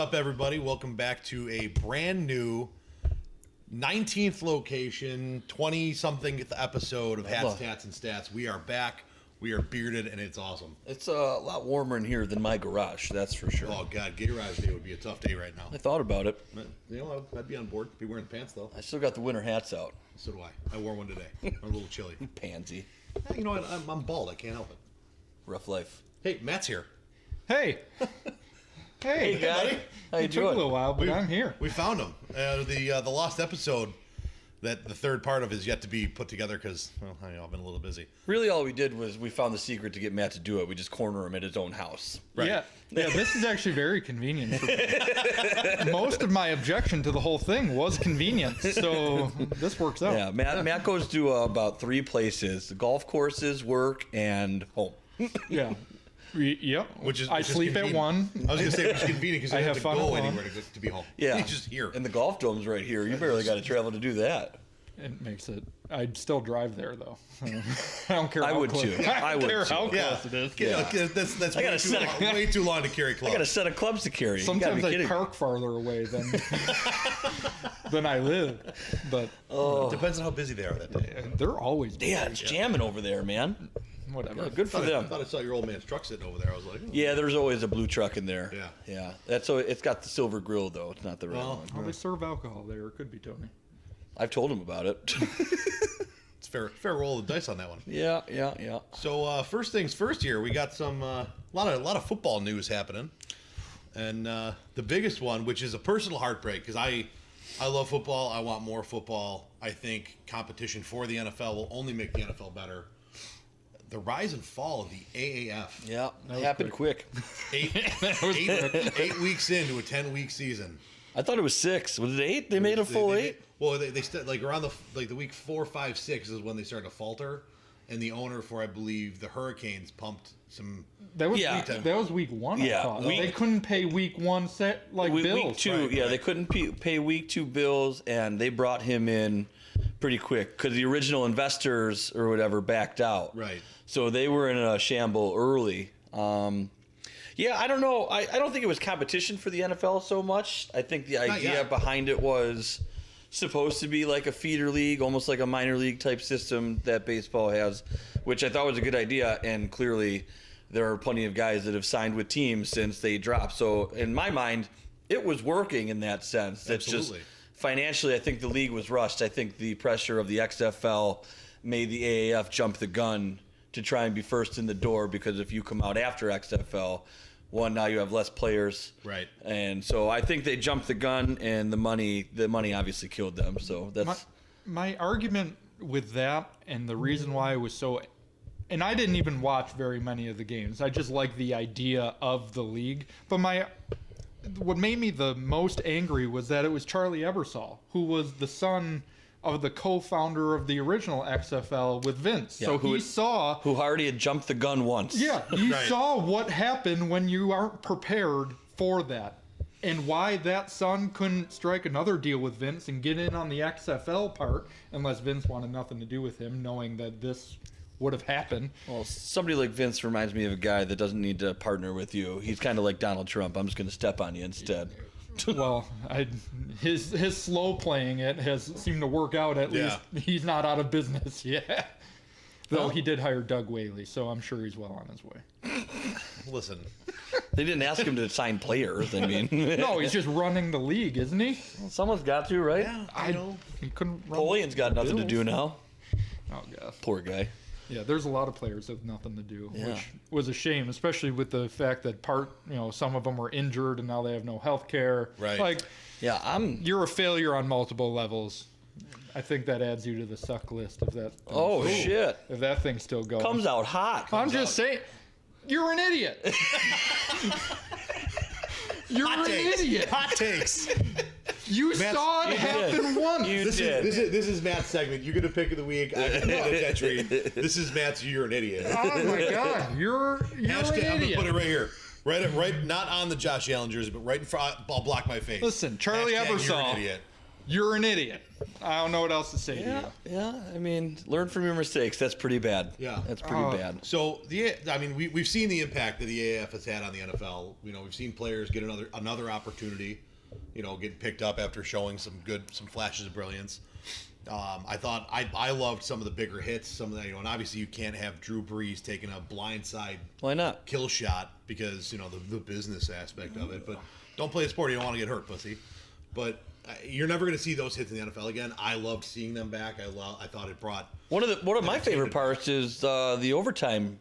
up, everybody? Welcome back to a brand new 19th location, 20-something episode of Hats, Tats, and Stats. We are back. We are bearded, and it's awesome. It's a lot warmer in here than my garage, that's for sure. Oh, God. Garage day would be a tough day right now. I thought about it. You know, I'd be on board. Be wearing pants, though. I still got the winter hats out. So do I. I wore one today. I'm a little chilly. Pansy. You know what? I'm bald. I can't help it. Rough life. Hey, Matt's here. Hey. Hey, guy. How you It took a doing? little while, but I'm here. We found him. The lost episode that the third part of is yet to be put together because, well, I know, I've been a little busy. Really, all we did was we found the secret to get Matt to do it. We just corner him at his own house. Right. Yeah, this is actually very convenient for me. Most of my objection to the whole thing was convenience, so this works out. Yeah, Matt goes to about 3 places: the golf courses, work, and home. Yeah. Yep. I sleep at convenient. 1. I was going to say, which is convenient because I I have have to fun go at anywhere to be home. Yeah, He's just here. And the golf dome's right here. You barely got to travel to do that. It makes it. I'd still drive there though. I don't care. I how would close. too. I don't would care too. how Yeah. close it is. Yeah. That's I got way, a set of- way too long to carry I clubs. got a set of clubs to carry. You gotta Sometimes be I kidding me. park farther away than I live, but Depends on how busy they are that day. they're always Yeah, it's jamming over there, man. whatever. Good for I them. thought I saw your old man's truck sitting over there. I was like, Yeah, there's always a blue truck in there. Yeah. Yeah. It's got the silver grill though. It's not the red Well, one. Well, they serve alcohol there. It could be Tony. I've told him about it. it's fair roll of the dice on that one. Yeah. So first things first here, we got some lot of football news happening. And the biggest one, which is a personal heartbreak, because I love football. I want more football. I think competition for the NFL will only make the NFL better. The rise and fall of the AAF. Yeah. It happened quick. 8 weeks into a 10-week season. I thought it was 6. Was it 8? They made a full 8? Well, they like around the week 4, 5, 6 is when they started to falter, and the owner for I believe the Hurricanes pumped some. That was Yeah. week 1. Yeah. I thought. They couldn't pay week 1 set like bills. Week 2, Right, yeah, right. they couldn't pay week 2 bills, and they brought him in pretty quick because the original investors or whatever backed out. Right. So they were in a shamble early. Yeah, I don't know. I don't think it was competition for the NFL so much. I think the idea yet. behind it was supposed to be like a feeder league, almost like a minor league type system that baseball has, which I thought was a good idea. And clearly, there are plenty of guys that have signed with teams since they dropped. So in my mind, it was working in that sense. That's Absolutely. just financially, I think the league was rushed. I think the pressure of the XFL made the AAF jump the gun to try and be first in the door, because if you come out after XFL, now you have less players, Right. And so I think they jumped the gun, and the money obviously killed them. So that's My argument with that, and the reason why I was so, and I didn't even watch very many of the games. I just like the idea of the league. But what made me the most angry was that it was Charlie Ebersol, who was the son of the co-founder of the original XFL with Vince. Yeah, so who already had jumped the gun once. Yeah, you Right. saw what happened when you aren't prepared for that, and why that son couldn't strike another deal with Vince and get in on the XFL part, unless Vince wanted nothing to do with him, knowing that this would have happened. Well, somebody like Vince reminds me of a guy that doesn't need to partner with you. He's kind of like Donald Trump. I'm just going to step on you instead. Well, his slow playing it has seemed to work out. At Yeah. least he's not out of business yet. Though he did hire Doug Whaley, so I'm sure he's well on his way. Listen, They didn't ask him to sign players. I mean, No, he's just running the league, isn't he? someone's got to, right? I know. He couldn't run. Napoleon's got nothing to do now. Oh, God. Poor guy. Yeah, there's a lot of players with nothing to do, Yeah. which was a shame, especially with the fact that some of them were injured and now they have no health care. Right. Like, Yeah, you're a failure on multiple levels. I think that adds you to the suck list if that. Oh, shit. If that thing's still going. Comes out hot. I'm just saying, you're an idiot. You're Hot an takes. idiot. Hot takes. You saw it you happen did. once. You This did. is Matt's segment. You get a pick of the week. I get a entry. This is Matt's. You're an idiot. Oh my God, you're Hashtag, an I'm gonna idiot. put it right here. Right, not on the Josh Allen jersey, but right in front. I'll block my face. Listen, Charlie Hashtag, Ebersol. You're an idiot. You're an idiot. I don't know what else to say to you. Yeah. I mean, learn from your mistakes. That's pretty bad. Yeah. That's pretty bad. So we've seen the impact that the AAF has had on the NFL. We've seen players get another opportunity, get picked up after showing some flashes of brilliance. I loved some of the bigger hits, some of the, and obviously you can't have Drew Brees taking a blindside Why not? kill shot because the business aspect of it. But don't play a sport you don't want to get hurt, pussy. But you're never going to see those hits in the NFL again. I loved seeing them back. I thought it brought one of my favorite parts is the overtime,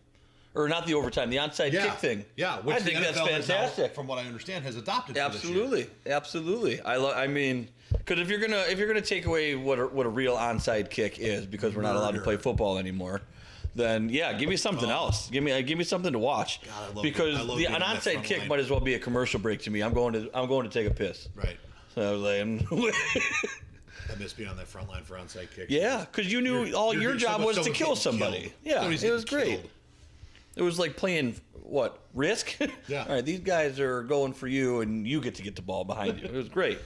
or not the overtime, the onside kick thing. Yeah, which I think the that's NFL has now, fantastic. from what I understand, has adopted. For Absolutely, this year. absolutely. I mean, because if you're gonna take away what a real onside kick is, because we're not allowed to play football anymore, then give me something else. Give me something to watch. God, I love because I love an being on that onside front kick line. might as well be a commercial break to me. I'm going to take a piss. Right. So I was like, I miss being on that front line for onside kicks. yeah, because you knew all your job was to kill somebody. Yeah, it was great. It was like playing Risk? Yeah. All right, these guys are going for you, and you get the ball behind you. It was great.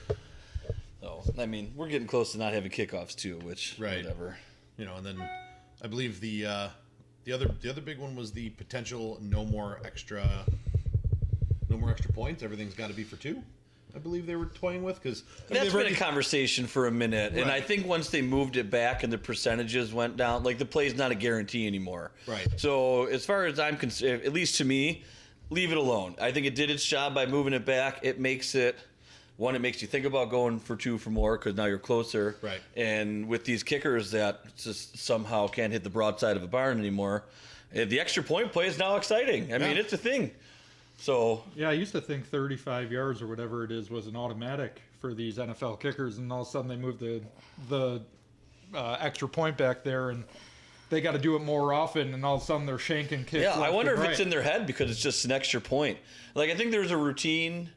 So I mean, we're getting close to not having kickoffs too, which whatever. And then I believe the other big one was the potential no more extra points. Everything's got to be for 2. I believe they were toying with because that's been a conversation for a minute, and I think once they moved it back and the percentages went down, like the play's not a guarantee anymore. Right. So as far as I'm concerned, at least to me, leave it alone. I think it did its job by moving it back. It makes it you think about going for 2 for more because now you're closer. Right. And with these kickers that just somehow can't hit the broadside of a barn anymore, the extra point play is now exciting. I mean, it's a thing. So yeah, I used to think 35 yards or whatever it is was an automatic for these NFL kickers, and all of a sudden they moved the extra point back there, and they got to do it more often, and all of a sudden they're shanking kicks. Yeah, I wonder if right. it's in their head because it's just an extra point. Like I think there's a routine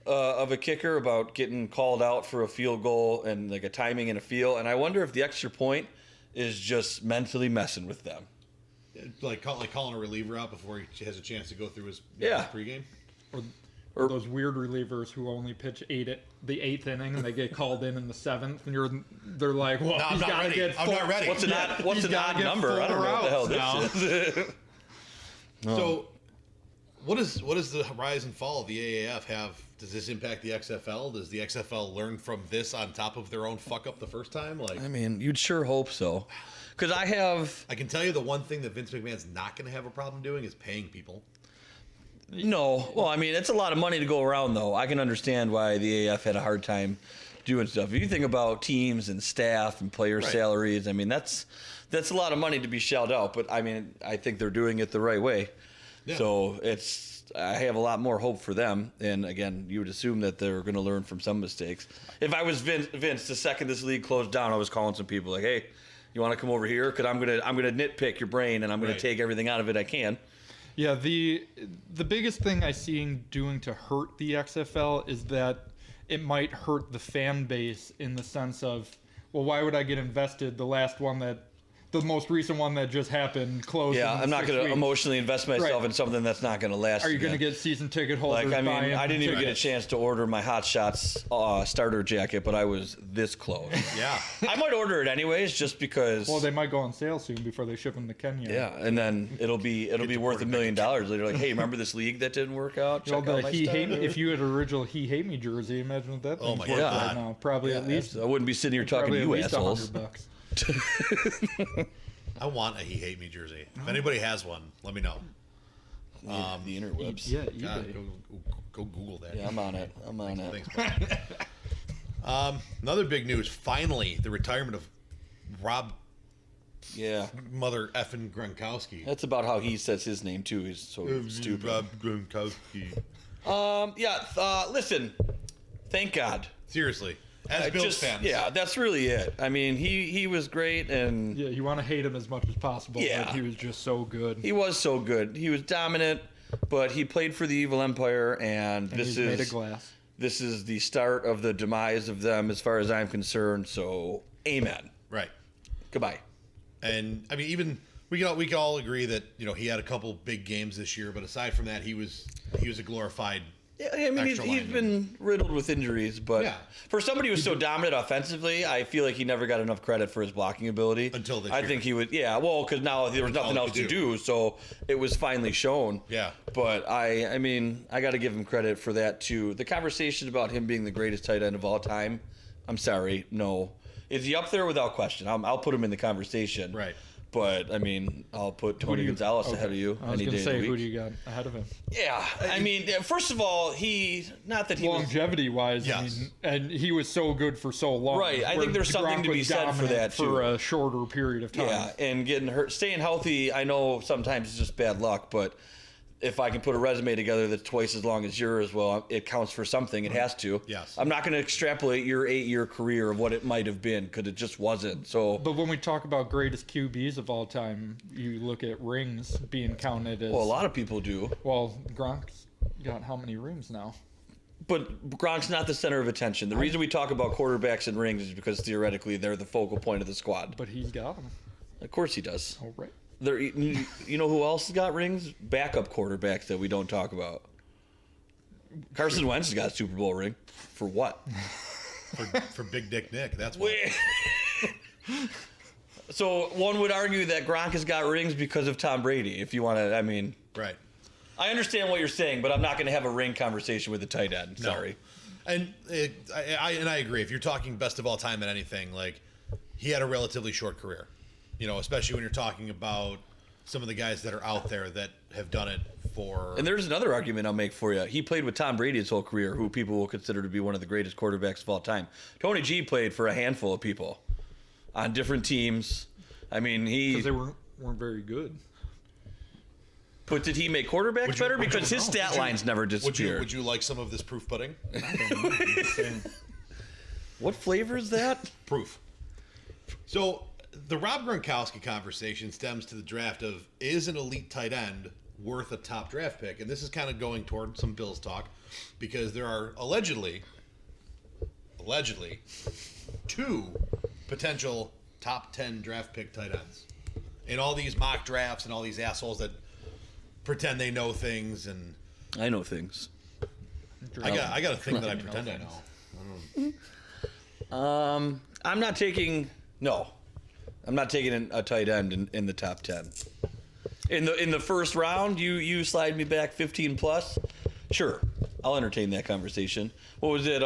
of a kicker about getting called out for a field goal and like a timing and a feel, and I wonder if the extra point is just mentally messing with them. like calling a reliever out before he has a chance to go through his pregame. Or those weird relievers who only pitch the 8th inning and they get called in the 7th, and they're like, well, No, he's got to get I'm not ready. What's an odd number? I don't know what the hell this is. So, what is the rise and fall of the AAF have? Does this impact the XFL? Does the XFL learn from this on top of their own fuck up the first time? I mean, you'd sure hope so. Because I can tell you the one thing that Vince McMahon's not going to have a problem doing is paying people. No. Well, I mean, it's a lot of money to go around, though. I can understand why the AAF had a hard time doing stuff. If you think about teams and staff and player salaries, I mean, that's a lot of money to be shelled out. But, I mean, I think they're doing it the right way. Yeah. So I have a lot more hope for them. And, again, you would assume that they're going to learn from some mistakes. If I was Vince, the second this league closed down, I was calling some people like, hey, you want to come over here? Because I'm gonna nitpick your brain, and I'm going to take everything out of it I can. Yeah, the biggest thing I see doing to hurt the XFL is that it might hurt the fan base in the sense of, well, why would I get invested? The most recent one that just happened closed. Yeah, I'm not going to emotionally invest myself in something that's not going to last. Are you going to get season ticket holders? Like, I mean, I didn't even get a chance to order my Hot Shots starter jacket, but I was this close. Yeah. I might order it anyways, just because. Well, they might go on sale soon before they ship them to Kenya. Yeah, and then it'll be worth $1 million later. Like, hey, remember this league that didn't work out? Check out my if you had an original He Hate Me jersey, imagine what that thing's worth right now. Probably at least. I wouldn't be sitting here talking to you assholes. $100. I want a He Hate Me jersey. If anybody has one, let me know. The interwebs. Yeah, God, go Google that. Yeah, I'm on it. Thanks, another big news. Finally, the retirement of Rob. Yeah. Mother effing Gronkowski. That's about how he says his name too. He's so stupid. Rob Gronkowski. Listen. Thank God. Seriously. As Bills fans. Yeah, that's really it. I mean, he was great, and yeah, you want to hate him as much as possible. Yeah, but he was just so good. He was so good. He was dominant, but he played for the evil empire, and this is made of glass. This is the start of the demise of them, as far as I'm concerned. So, amen. Right. Goodbye. And I mean, even we could all agree that he had a couple big games this year, but aside from that, he was a glorified. Yeah, I mean, he's been riddled with injuries, but for somebody who's so dominant offensively, I feel like he never got enough credit for his blocking ability. Until this I year. think he would, because now there was nothing else to do, so it was finally shown. Yeah. But I mean, I got to give him credit for that too. The conversation about him being the greatest tight end of all time, I'm sorry, no. Is he up there? Without question. I'll put him in the conversation. Right. But, I mean, I'll put Tony Gonzalez ahead of you. I was going to say, who do you got ahead of him? Yeah. I mean, first of all, longevity-wise, yes. I mean, and he was so good for so long. Right. I think there's something to be said for that, too. For a shorter period of time. Yeah, and getting hurt. Staying healthy, I know sometimes it's just bad luck, but if I can put a resume together that's twice as long as yours, well, it counts for something. It has to. Yes. I'm not going to extrapolate your 8-year career of what it might have been because it just wasn't. So. But when we talk about greatest QBs of all time, you look at rings being counted as. Well, a lot of people do. Well, Gronk's got how many rings now? But Gronk's not the center of attention. The reason we talk about quarterbacks and rings is because theoretically they're the focal point of the squad. But he's got them. Of course he does. Oh, right. You know who else has got rings? Backup quarterbacks that we don't talk about. Carson Wentz has got a Super Bowl ring. For what? For Big Dick Nick. That's what. So one would argue that Gronk has got rings because of Tom Brady. If you want to, I mean, Right. I understand what you're saying, but I'm not going to have a ring conversation with the tight end. No. Sorry. And I agree. If you're talking best of all time at anything, like he had a relatively short career. You know, especially when you're talking about some of the guys that are out there that have done it for. And there's another argument I'll make for you. He played with Tom Brady his whole career, who people will consider to be one of the greatest quarterbacks of all time. Tony G played for a handful of people on different teams. I mean, Because they weren't very good. But did he make quarterbacks better? Because his stat lines never disappeared. Would you like some of this proof pudding? What flavor is that? Proof. So the Rob Gronkowski conversation stems to the draft of, is an elite tight end worth a top draft pick? And this is kind of going toward some Bills talk because there are allegedly 2 potential top 10 draft pick tight ends in all these mock drafts and all these assholes that pretend they know things. And I know things. I got a thing that I pretend I know. I'm not taking a tight end in the top 10. In the first round, you slide me back 15 plus. Sure, I'll entertain that conversation. What was it?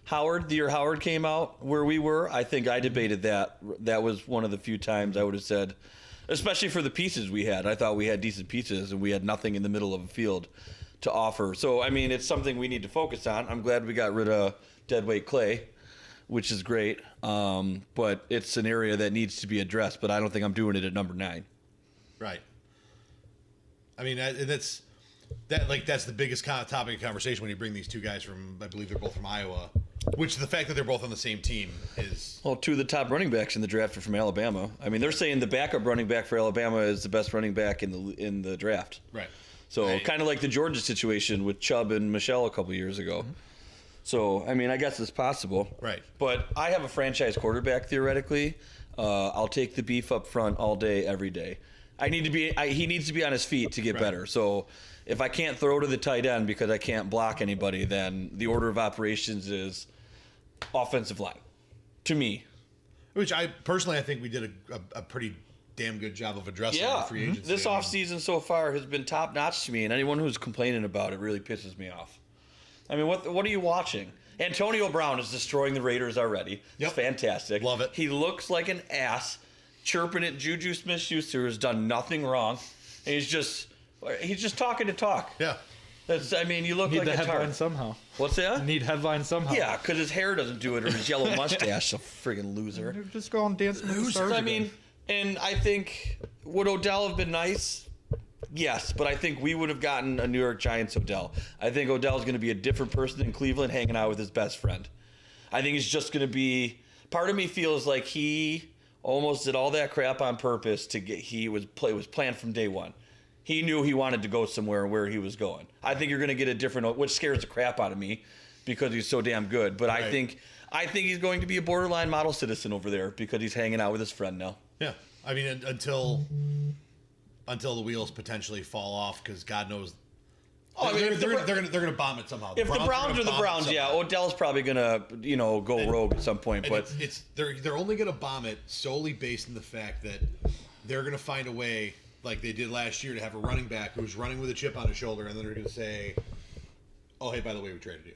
Howard, the year Howard came out, where we were. I think I debated that. That was one of the few times I would have said, especially for the pieces we had. I thought we had decent pieces, and we had nothing in the middle of a field to offer. So I mean, it's something we need to focus on. I'm glad we got rid of deadweight Clay, which is great. But it's an area that needs to be addressed, but I don't think I'm doing it at number 9. Right. I mean, that's the biggest topic of conversation when you bring these 2 guys from, I believe they're both from Iowa, which the fact that they're both on the same team is... Well, 2 of the top running backs in the draft are from Alabama. I mean, they're saying the backup running back for Alabama is the best running back in the draft. Right. So kind of like the Georgia situation with Chubb and Michelle a couple years ago. Mm-hmm. So, I mean, I guess it's possible. Right. But I have a franchise quarterback, theoretically. I'll take the beef up front all day, every day. He needs to be on his feet to get better. So if I can't throw to the tight end because I can't block anybody, then the order of operations is offensive line, to me. Which I think we did a pretty damn good job of addressing in free agency. This offseason so far has been top-notch to me, and anyone who's complaining about it really pisses me off. I mean, what are you watching? Antonio Brown is destroying the Raiders already. Yep. It's fantastic. Love it. He looks like an ass, chirping at Juju Smith-Schuster, has done nothing wrong. And he's just talking to talk. Yeah. You look Need like the a headline tart. somehow. What's that? Need headline somehow. Yeah, because his hair doesn't do it, or his yellow mustache. A friggin' loser. Just go on dancing with the stars. And I think, would Odell have been nice? Yes, but I think we would have gotten a New York Giants Odell. I think Odell's going to be a different person in Cleveland hanging out with his best friend. I think he's just going to be... Part of me feels like he almost did all that crap on purpose to get... It was planned from day one. He knew he wanted to go somewhere where he was going. I think you're going to get a different... Which scares the crap out of me because he's so damn good. But right. I think he's going to be a borderline model citizen over there because he's hanging out with his friend now. Yeah. I mean, until the wheels potentially fall off, because God knows Oh, I mean, they're gonna bomb it somehow. If the Browns are the Browns, yeah, Odell's probably gonna go rogue at some point. But they're only gonna bomb it solely based on the fact that they're gonna find a way, like they did last year, to have a running back who's running with a chip on his shoulder, and then they're gonna say, "Oh, hey, by the way, we traded you."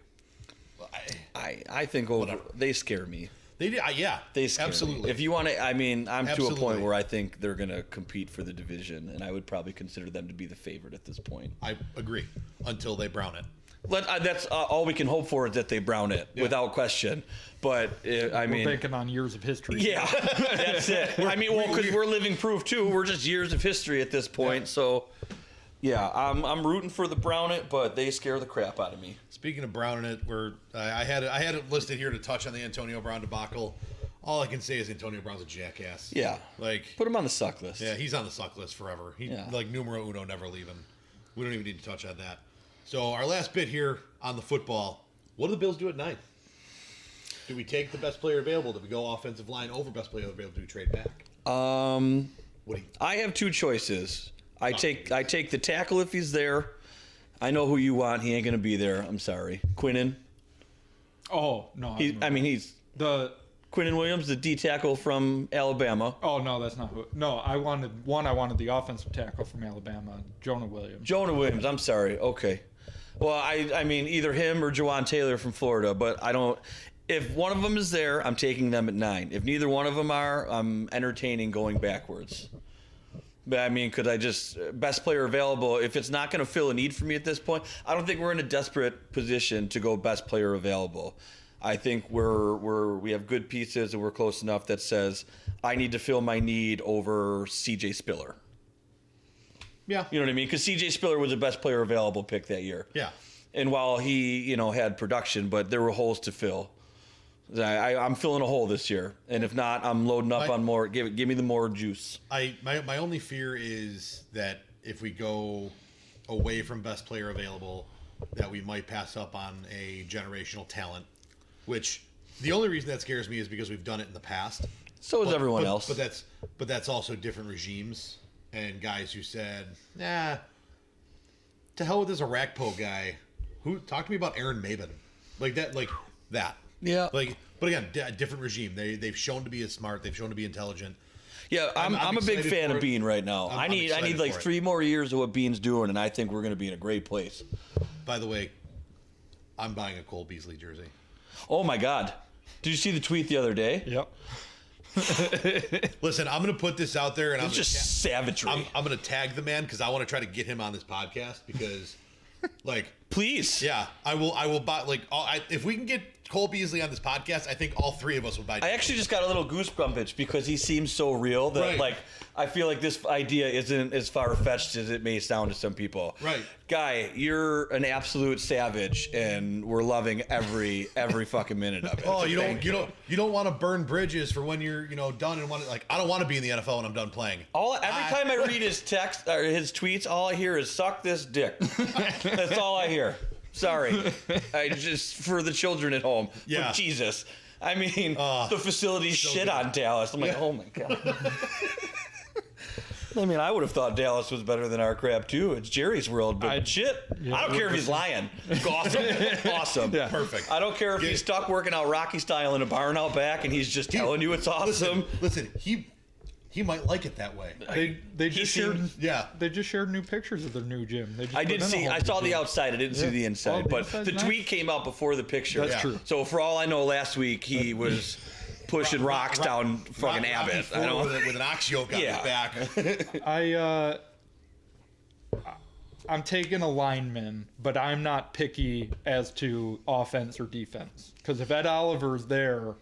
Well, I think they scare me. They did, yeah. They scare absolutely. me. If you want to, I mean, I'm Absolutely. to a point where I think they're going to compete for the division, and I would probably consider them to be the favorite at this point. I agree. Until they brown it. That's all we can hope for, is that they brown it, without question. But We're banking on years of history. Yeah, that's it. I mean, well, because we're living proof too. We're just years of history at this point. Yeah. So, yeah, I'm rooting for the brown it, but they scare the crap out of me. Speaking of browning it, I had it listed here to touch on the Antonio Brown debacle. All I can say is Antonio Brown's a jackass. Yeah, like put him on the suck list. Yeah, he's on the suck list forever. Like numero uno, never leaving. We don't even need to touch on that. So our last bit here on the football. What do the Bills do at 9? Do we take the best player available? Do we go offensive line over best player available? Do we trade back? I have two choices. I take the tackle if he's there. I know who you want. He ain't gonna be there. I'm sorry, Quinnen. Oh no. He's the Quinnen Williams, the D tackle from Alabama. Oh no, that's not who. No, I wanted the offensive tackle from Alabama, Jonah Williams. I'm sorry. Okay. Well, I mean either him or Jawan Taylor from Florida, but I don't. If one of them is there, I'm taking them at 9. If neither one of them are, I'm entertaining going backwards. But I mean, could I just best player available? If it's not going to fill a need for me at this point, I don't think we're in a desperate position to go best player available. I think we have good pieces and we're close enough that says I need to fill my need over CJ Spiller. Yeah, you know what I mean? Because CJ Spiller was the best player available pick that year. Yeah, and while he had production, but there were holes to fill. I'm filling a hole this year, and if not, I'm loading up on more. Give me the more juice. My only fear is that if we go away from best player available, that we might pass up on a generational talent. Which the only reason that scares me is because we've done it in the past. So is everyone else. But that's also different regimes and guys who said, "Nah, to hell with this Arakpo guy." Who talk to me about Aaron Maben, like that. Yeah. But again, different regime. They've shown to be smart. They've shown to be intelligent. Yeah, I'm a big fan of Bean right now. I need like 3 more years of what Bean's doing, and I think we're going to be in a great place. By the way, I'm buying a Cole Beasley jersey. Oh my God! Did you see the tweet the other day? Yep. Listen, I'm going to put this out there, and it's just savagery. I'm going to tag the man because I want to try to get him on this podcast because, please. Yeah, I will buy if we can get Cole Beasley on this podcast, I think all 3 of us will buy. I actually just got a little goosebump itch because he seems so real that I feel like this idea isn't as far-fetched as it may sound to some people. Right. Guy, you're an absolute savage, and we're loving every fucking minute of it. Oh, you don't want to burn bridges for when you're done and want to I don't want to be in the NFL when I'm done playing. Every time I read his text or his tweets, all I hear is "suck this dick." That's all I hear. Sorry, I just for the children at home. Yeah. But Jesus, I mean the facilities so shit good. On Dallas. I'm like, oh my God. I mean, I would have thought Dallas was better than our crap too. It's Jerry's world, but I don't care if he's lying. Awesome. Yeah. Perfect. I don't care if he's stuck working out Rocky style in a barn out back, and he's just telling you it's awesome. Listen, he might like it that way. They just shared new pictures of their new gym. I saw the outside. I didn't see the inside, but the tweet came out before the picture. That's true. So for all I know, last week he was pushing rocks down fucking Abbott. I know with an ox yoke on his back. I'm taking a lineman, but I'm not picky as to offense or defense. Because if Ed Oliver's there,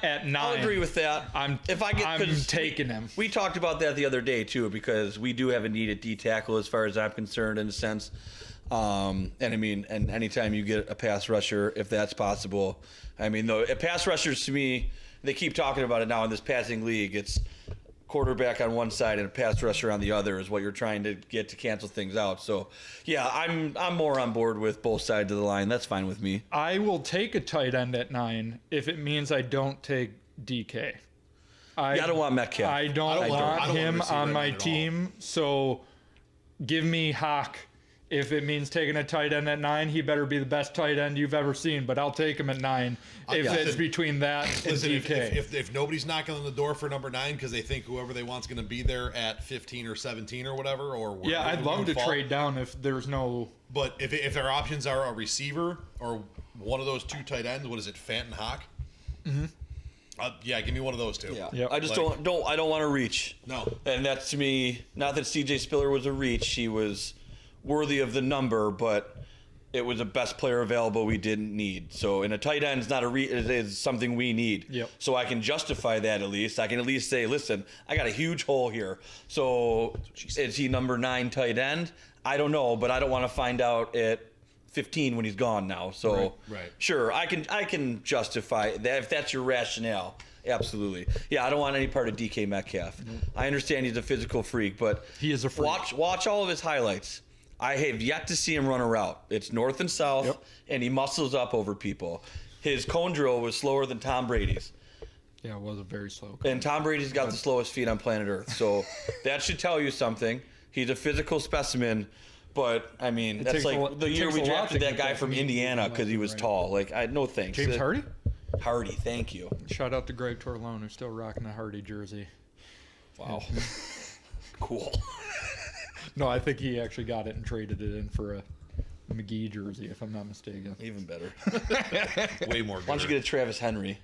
at 9, I'll agree with that. I'm taking him. We talked about that the other day too, because we do have a need at D tackle as far as I'm concerned, in a sense. And I mean, and anytime you get a pass rusher, if that's possible, I mean, though, pass rushers to me, they keep talking about it now in this passing league. It's quarterback on one side and a pass rusher on the other is what you're trying to get to cancel things out. So, yeah, I'm more on board with both sides of the line. That's fine with me. I will take a tight end at 9 if it means I don't take DK. I don't want Metcalf. I don't want him on my team. So give me Hawk If it means taking a tight end at 9, he better be the best tight end you've ever seen. But I'll take him at 9 if it's between that and Listen, DK. if nobody's knocking on the door for number 9 because they think whoever they want's going to be there at 15 or 17 or whatever, or yeah, I'd love to trade down if there's no. But if their options are a receiver or one of those 2 tight ends, what is it, Fant and Hawk? Mm-hmm. Yeah, give me one of those 2. Yeah, Yep. I just don't want to reach. No. And that's, to me, not that C.J. Spiller was a reach. He was worthy of the number, but it was the best player available we didn't need. So, in a tight end is not a is something we need. Yep. So I can justify that at least. I can at least say, listen, I got a huge hole here. So is he number 9 tight end? I don't know, but I don't want to find out at 15 when he's gone now. So Right. Sure, I can justify that if that's your rationale. Absolutely. Yeah, I don't want any part of DK Metcalf. I understand he's a physical freak, but He is a freak. Watch all of his highlights. I have yet to see him run a route. It's north and south, Yep. and he muscles up over people. His cone drill was slower than Tom Brady's. Yeah, it was a very slow. And Tom Brady's got the slowest feet on planet Earth. So that should tell you something. He's a physical specimen. But, I mean, that's takes a like lot- the it year takes we a lot drafted to that get guy that from from Indiana because he was right. tall. Like, no thanks. James Hardy? Hardy, thank you. Shout out to Greg Torlone, who's still rocking a Hardy jersey. Wow. Cool. No, I think he actually got it and traded it in for a McGee jersey, if I'm not mistaken. Even better. Way more good. Why don't you get a Travis Henry?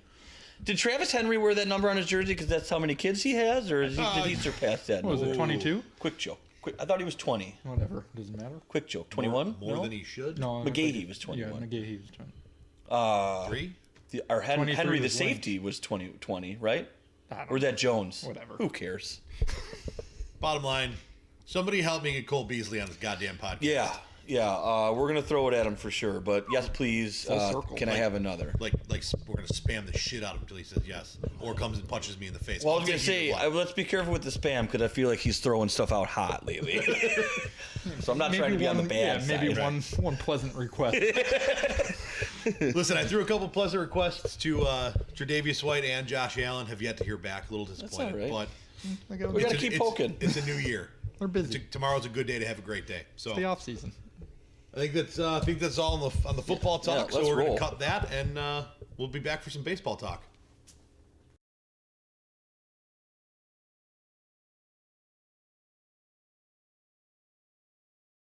Did Travis Henry wear that number on his jersey because that's how many kids he has, or did he surpass that? What was it, 22? Quick joke. I thought he was 20. Whatever, doesn't matter. Quick joke. 21? More No? than he should? No, I don't McGahee think- was 21. Yeah, McGahee was 20. 3? Or 23 Henry the was safety was 20, right? I don't Or was that Jones? Whatever. Who cares? Bottom line, somebody help me get Cole Beasley on this goddamn podcast. Yeah. We're gonna throw it at him for sure. But yes, please. Full circle. Can I have another? Like we're going to spam the shit out of him until he says yes. Or comes and punches me in the face. Well, I I'll was gonna take say, either one. let's be careful with the spam because I feel like he's throwing stuff out hot lately. So I'm not trying to be on the bad side. maybe one pleasant request. Listen, I threw a couple pleasant requests to Tre'Davious White and Josh Allen. Have yet to hear back. A little disappointed. all right. But We gotta keep poking. It's a new year. We're busy. Tomorrow's a good day to have a great day. So The off season. I think that's all on the football talk. Yeah, so let's we're going roll. to cut that, and we'll be back for some baseball talk.